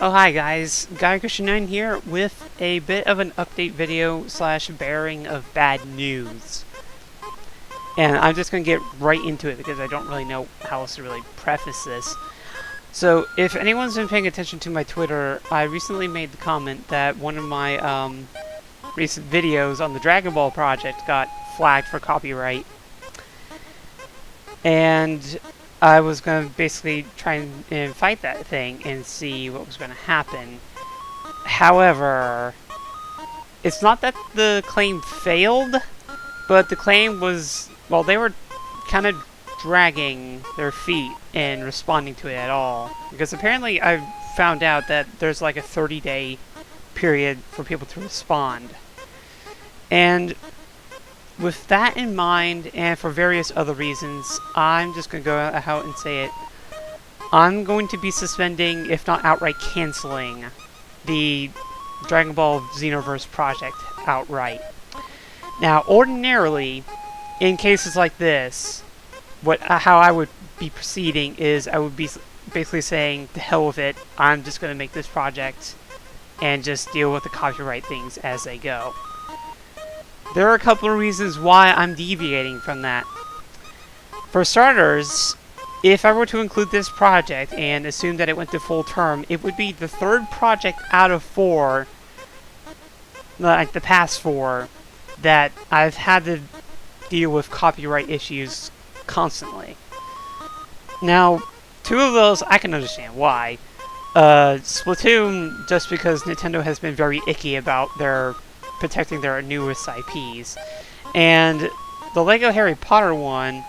Oh hi guys, GuyChristian9 here with a bit of an update video slash bearing of bad news. And I'm just going to get right into it because I don't really know how else to really preface this. So if anyone's been paying attention to my Twitter, I recently made the comment that one of my recent videos on the Dragon Ball project got flagged for copyright. And I was going to basically try and fight that thing and see what was going to happen. However, it's not that the claim failed, but the claim was, well, they were kind of dragging their feet in responding to it at all. Because apparently I found out that there's like a 30-day period for people to respond. And with that in mind, and for various other reasons, I'm just going to go out and say it. I'm going to be suspending, if not outright canceling, the Dragon Ball Xenoverse project outright. Now, ordinarily, in cases like this, how I would be proceeding is I would be basically saying, to hell with it, I'm just going to make this project and just deal with the copyright things as they go. There are a couple of reasons why I'm deviating from that. For starters, if I were to include this project and assume that it went to full term, it would be the third project out of 4, like the past 4, that I've had to deal with copyright issues constantly. Now, 2 of those I can understand why. Splatoon, just because Nintendo has been very icky about protecting their newest IPs. And the Lego Harry Potter one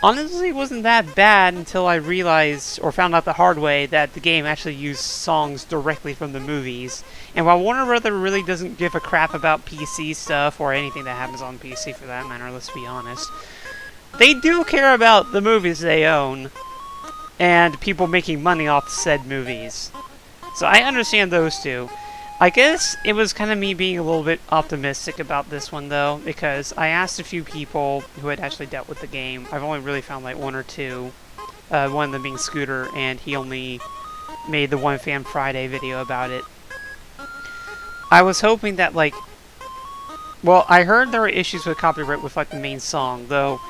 honestly wasn't that bad until I realized, or found out the hard way, that the game actually used songs directly from the movies. And while Warner Bros. Really doesn't give a crap about PC stuff, or anything that happens on PC for that matter, let's be honest, they do care about the movies they own, and people making money off said movies. So I understand those two. I guess it was kind of me being a little bit optimistic about this one, though, because I asked a few people who had actually dealt with the game. I've only really found like 1 or 2, one of them being Scooter, and he only made the One Fan Friday video about it. I was hoping that, like, well, I heard there were issues with copyright with like the main song, though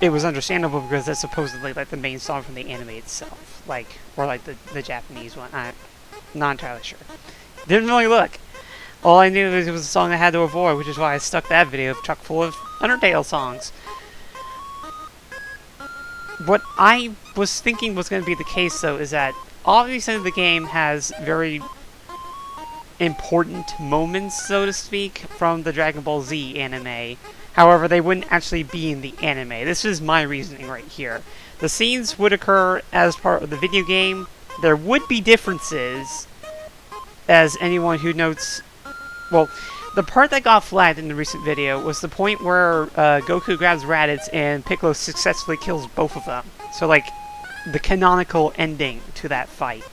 it was understandable because that's supposedly like the main song from the anime itself, like, or like the Japanese one. I'm not entirely sure. Didn't really look. All I knew was it was a song I had to avoid, which is why I stuck that video chock full of Undertale songs. What I was thinking was going to be the case, though, is that obviously the game has very important moments, so to speak, from the Dragon Ball Z anime. However, they wouldn't actually be in the anime. This is my reasoning right here. The scenes would occur as part of the video game. There would be differences, as anyone who notes. Well, the part that got flagged in the recent video was the point where Goku grabs Raditz and Piccolo successfully kills both of them. So, like, the canonical ending to that fight.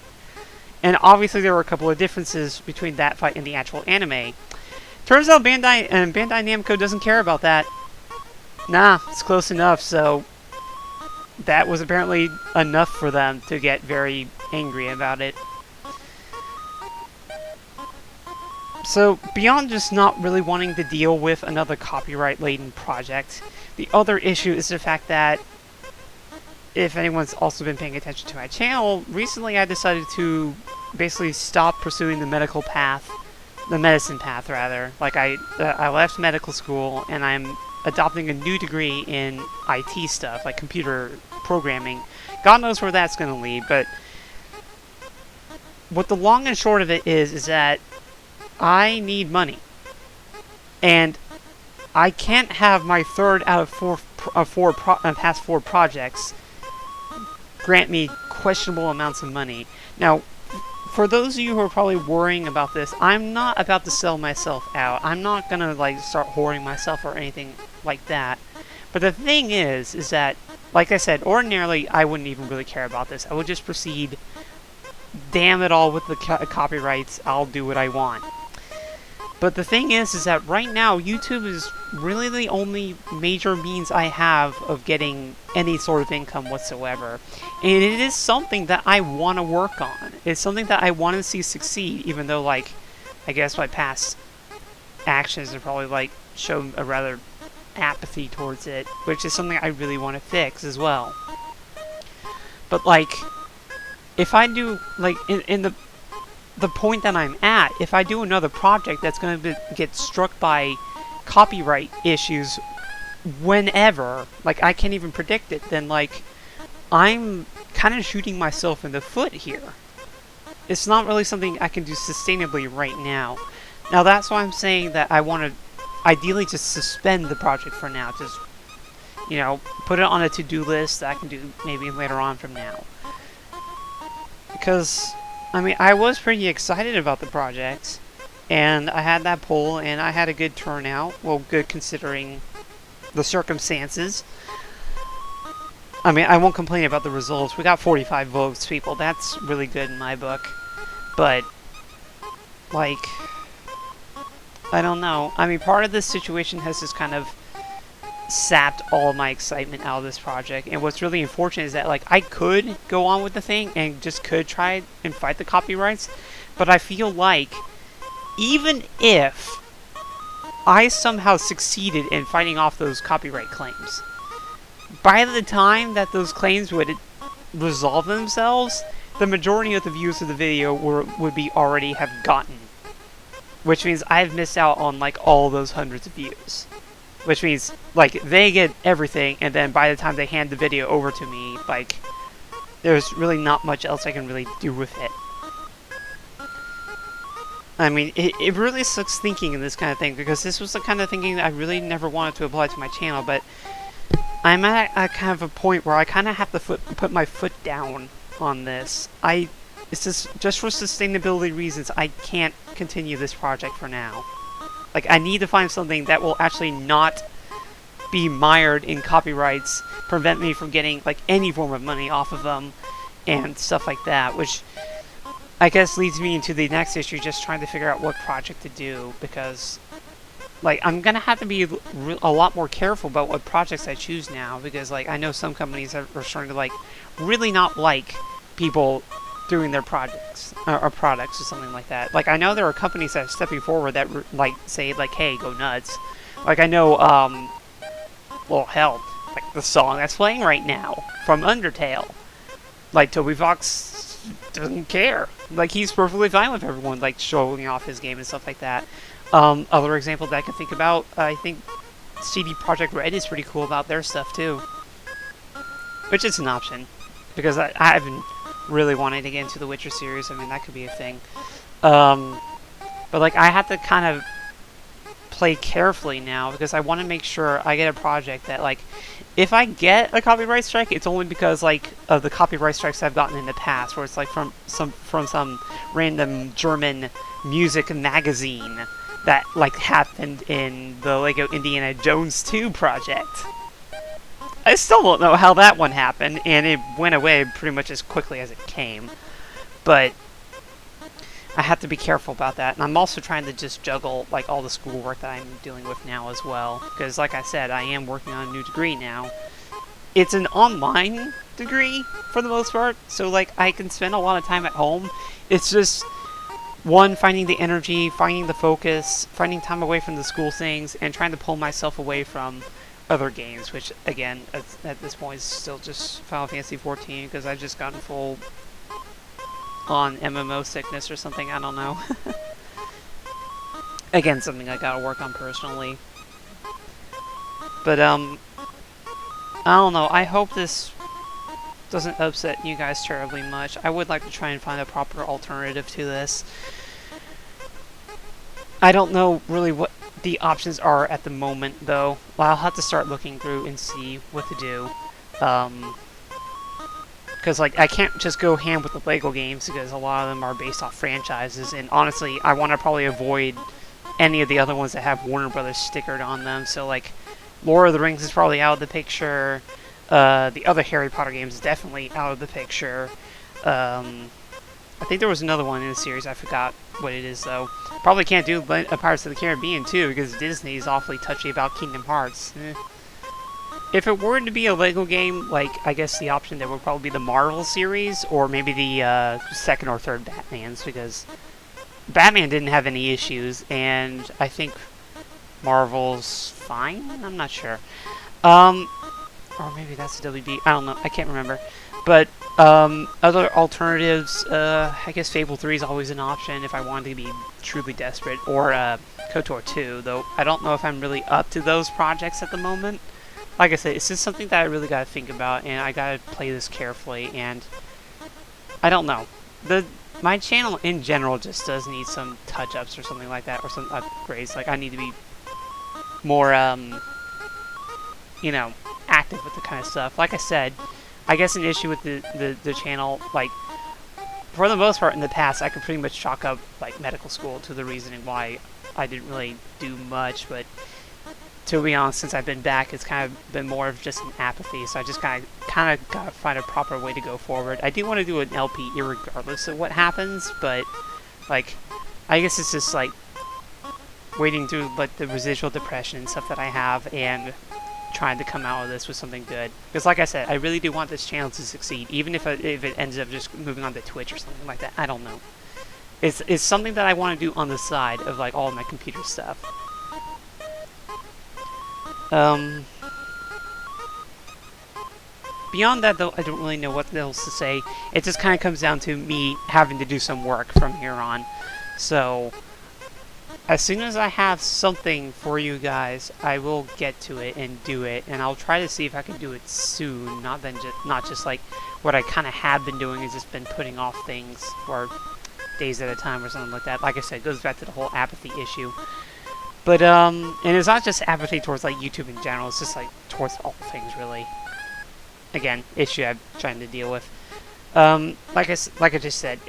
And obviously there were a couple of differences between that fight and the actual anime. Turns out Bandai Namco doesn't care about that. Nah, it's close enough, so that was apparently enough for them to get very angry about it. So, beyond just not really wanting to deal with another copyright-laden project, the other issue is the fact that, if anyone's also been paying attention to my channel, recently I decided to basically stop pursuing the medicine path, rather. Like, I left medical school, and I'm adopting a new degree in IT stuff, like computer programming. God knows where that's going to lead, but what the long and short of it is that I need money, and I can't have my third out of past 4 projects grant me questionable amounts of money. Now, for those of you who are probably worrying about this, I'm not about to sell myself out. I'm not gonna like start hoarding myself or anything like that. But the thing is that, like I said, ordinarily I wouldn't even really care about this. I would just proceed. Damn it all with the copyrights. I'll do what I want. But the thing is that right now, YouTube is really the only major means I have of getting any sort of income whatsoever. And it is something that I want to work on. It's something that I want to see succeed, even though, like, I guess my past actions have probably, like, shown a rather apathy towards it, which is something I really want to fix as well. But, like, if I do, like, in the point that I'm at, if I do another project that's going to get struck by copyright issues whenever, like, I can't even predict it, then, like, I'm kind of shooting myself in the foot here. It's not really something I can do sustainably right now. Now, that's why I'm saying that I want to ideally just suspend the project for now. Just, you know, put it on a to-do list that I can do maybe later on from now. Because, I mean, I was pretty excited about the project, and I had that poll, and I had a good turnout. Well, good considering the circumstances. I mean, I won't complain about the results. We got 45 votes, people. That's really good in my book. But, like, I don't know. I mean, part of this situation has just kind of sapped all of my excitement out of this project. And what's really unfortunate is that, like, I could go on with the thing and just could try and fight the copyrights. But I feel like, even if I somehow succeeded in fighting off those copyright claims, by the time that those claims would resolve themselves, the majority of the views of the video would be already have gotten. Which means I've missed out on, like, all those hundreds of views. Which means, like, they get everything, and then by the time they hand the video over to me, like, there's really not much else I can really do with it. I mean, it really sucks thinking in this kind of thing, because this was the kind of thinking that I really never wanted to apply to my channel, but I'm at a kind of a point where I kind of have to put my foot down on this. It's just for sustainability reasons, I can't continue this project for now. Like, I need to find something that will actually not be mired in copyrights, prevent me from getting, like, any form of money off of them, and stuff like that, which I guess leads me into the next issue, just trying to figure out what project to do, because, like, I'm gonna have to be a lot more careful about what projects I choose now, because, like, I know some companies are starting to, like, really not like people doing their projects or products or something like that. Like, I know there are companies that are stepping forward that like say, like, hey, go nuts. Like, I know well, hell, like the song that's playing right now from Undertale, like, Toby Fox doesn't care. Like, he's perfectly fine with everyone, like, showing off his game and stuff like that. Other example that I can think about, I think CD Projekt Red is pretty cool about their stuff too, which is an option, because I haven't really wanting to get into the Witcher series. I mean, that could be a thing. But, like, I have to kind of play carefully now, because I want to make sure I get a project that, like, if I get a copyright strike, it's only because, like, of the copyright strikes I've gotten in the past, where it's, like, from some random German music magazine that, like, happened in the Lego Indiana Jones 2 project. I still don't know how that one happened, and it went away pretty much as quickly as it came. But I have to be careful about that, and I'm also trying to just juggle, like, all the schoolwork that I'm dealing with now as well. Because, like I said, I am working on a new degree now. It's an online degree, for the most part, so, like, I can spend a lot of time at home. It's just, one, finding the energy, finding the focus, finding time away from the school things, and trying to pull myself away from other games, which, again, at this point is still just Final Fantasy XIV, because I've just gotten full on MMO sickness or something, I don't know. Again, something I gotta work on personally. But, I don't know, I hope this doesn't upset you guys terribly much. I would like to try and find a proper alternative to this. I don't know really what the options are at the moment, though. Well, I'll have to start looking through and see what to do. Because, like, I can't just go ham with the LEGO games, because a lot of them are based off franchises, and honestly, I want to probably avoid any of the other ones that have Warner Brothers stickered on them. So, like, Lord of the Rings is probably out of the picture. The other Harry Potter games is definitely out of the picture. I think there was another one in the series. I forgot what it is, though. Probably can't do Pirates of the Caribbean, too, because Disney's awfully touchy about Kingdom Hearts. If it were to be a LEGO game, like, I guess the option there would probably be the Marvel series, or maybe the second or third Batmans, because Batman didn't have any issues, and I think Marvel's fine? I'm not sure. Or maybe that's the WB. I don't know. I can't remember. But other alternatives, I guess Fable 3 is always an option if I wanted to be truly desperate, or KOTOR 2, though I don't know if I'm really up to those projects at the moment. Like I said, it's just something that I really gotta think about, and I gotta play this carefully, and I don't know. My channel in general just does need some touch-ups or something like that, or some upgrades. Like, I need to be more, you know, active with the kind of stuff. Like I said, I guess an issue with the channel, like, for the most part in the past, I could pretty much chalk up, like, medical school to the reasoning why I didn't really do much, but to be honest, since I've been back, it's kind of been more of just an apathy, so I just kind of gotta find a proper way to go forward. I do want to do an LP irregardless of what happens, but, like, I guess it's just, like, waiting through, like, the residual depression and stuff that I have, and trying to come out of this with something good. Because, like I said, I really do want this channel to succeed, even if it ends up just moving on to Twitch or something like that. I don't know. It's something that I want to do on the side of, like, all of my computer stuff. Beyond that, though, I don't really know what else to say. It just kind of comes down to me having to do some work from here on. So, as soon as I have something for you guys, I will get to it and do it, and I'll try to see if I can do it soon, not just like what I kind of have been doing, is just been putting off things for days at a time or something like that. Like I said, it goes back to the whole apathy issue. But, and it's not just apathy towards, like, YouTube in general, it's just, like, towards all things, really. Again, issue I'm trying to deal with. Like I just said,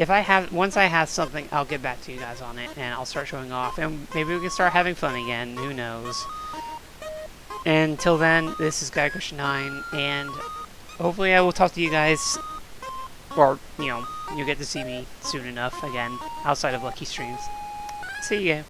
once I have something, I'll get back to you guys on it, and I'll start showing off, and maybe we can start having fun again, who knows. And until then, this is GuyChristian9, and hopefully I will talk to you guys, or, you know, you'll get to see me soon enough, again, outside of Lucky Streams. See ya.